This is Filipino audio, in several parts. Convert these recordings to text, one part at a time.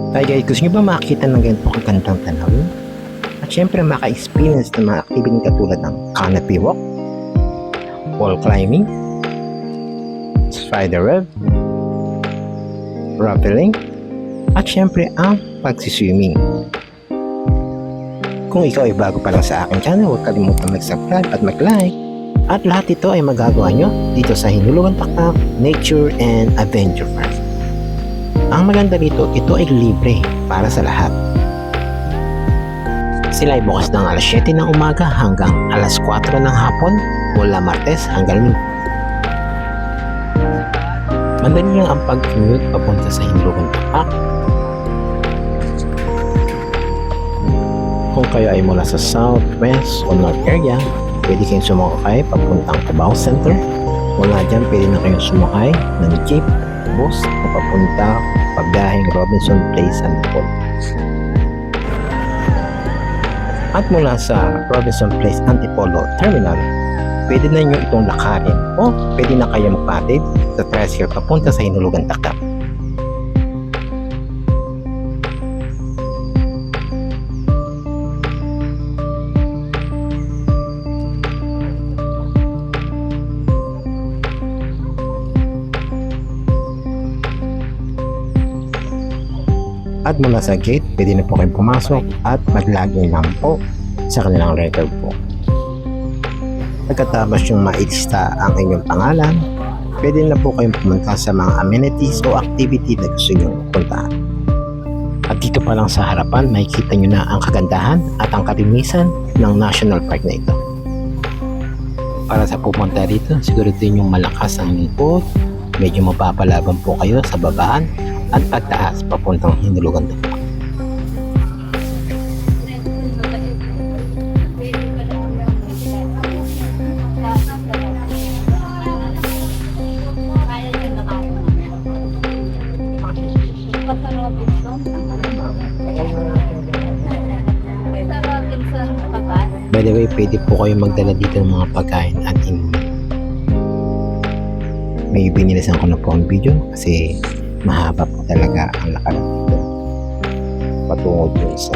Kaya guys, gusto nyo ba makakita ng ganito kagandang tanawin? At syempre maka-experience ng mga activity katulad ng canopy walk, wall climbing, spider web, rappelling, at syempre ang pagsiswimming. Kung ikaw ay bago pa lang sa aking channel, huwag kalimutan mag-subscribe at mag-like. At lahat ito ay magagawa nyo dito sa Hinulugan Taktak Nature and Adventure Park. Ang maganda dito, ito ay libre para sa lahat. Sila ay bukas ng alas 7 ng umaga hanggang alas 4 ng hapon mula Martes hanggang Linggo. Madali lang ang pag-commute papunta sa Hinulugan Taktak. Kung kayo ay mula sa South, West o North area, pwede kayong sumakay papuntang Cubao Center. Mula dyan, pwede na kayong sumakay ng jeep, bus na papunta pagbiyaheng Robinson Place Antipolo. At mula sa Robinson Place Antipolo Terminal, pwede na nyo itong lakarin o pwede na kayo magpatid sa tricycle papunta sa Hinulugan Taktak. At mula sa gate, pwede na po kayong pumasok at maglagay lang po sa kanilang record po. Pagkatapos yung mailista ang inyong pangalan, pwede na po kayong pumunta sa mga amenities o activity na gusto nyo puntahan. At dito pa lang sa harapan, makikita nyo na ang kagandahan at ang kalinisan ng National Park na ito. Para sa pupunta dito, siguro din yung malakas ang lingkod, medyo mapapalaban po kayo sa babaan at pagtaas papuntang Hinulugan Taktak. By the way, pwede po kayo magdala dito ng mga pagkain at inumin. May binilisan ko na po ang video kasi mahaba po talaga ang lakaran dito patungo dun sa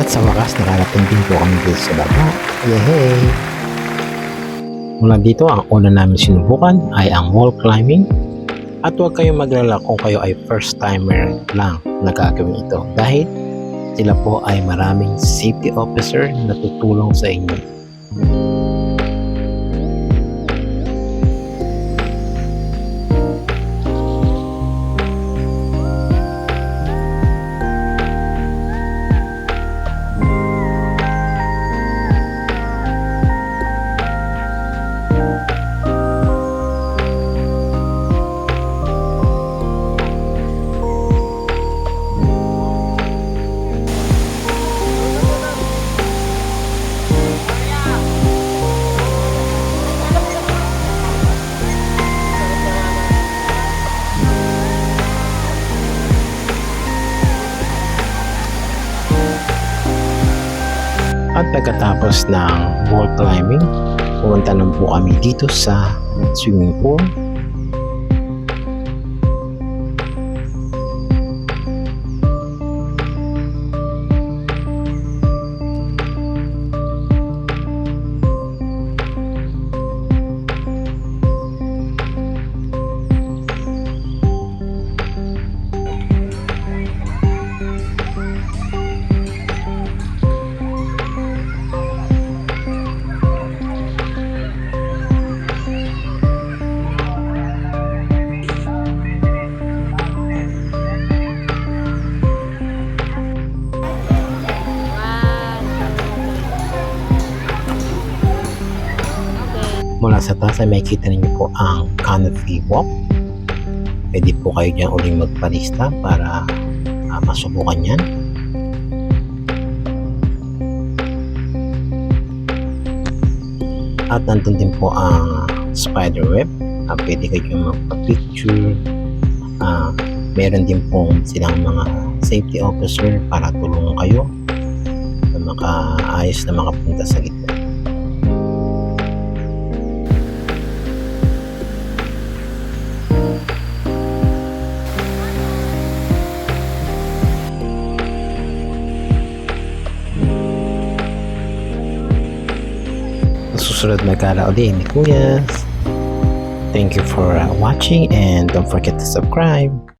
at sa wakas, nakarating din po kami dito sa baba. Yehey! Mula dito, ang una namin sinubukan ay ang wall climbing. At huwag kayong maglala kung kayo ay first timer lang na gagawin ito. Dahil sila po ay maraming safety officer na tutulong sa inyo. At pagkatapos ng wall climbing, pumunta na po kami dito sa swimming pool. Mula sa taas ay makikita ninyo po ang canopy walk. pwede po kayo dyan uling magpalista para masubukan yan. At nandun din po ang spider web. Pwede kayo magpa-picture. Meron din po silang mga safety officer para tulungan kayo na makaayos na makapunta sa gitna. Susunod na gala ulit ni Kuya. Thank you for watching and don't forget to subscribe.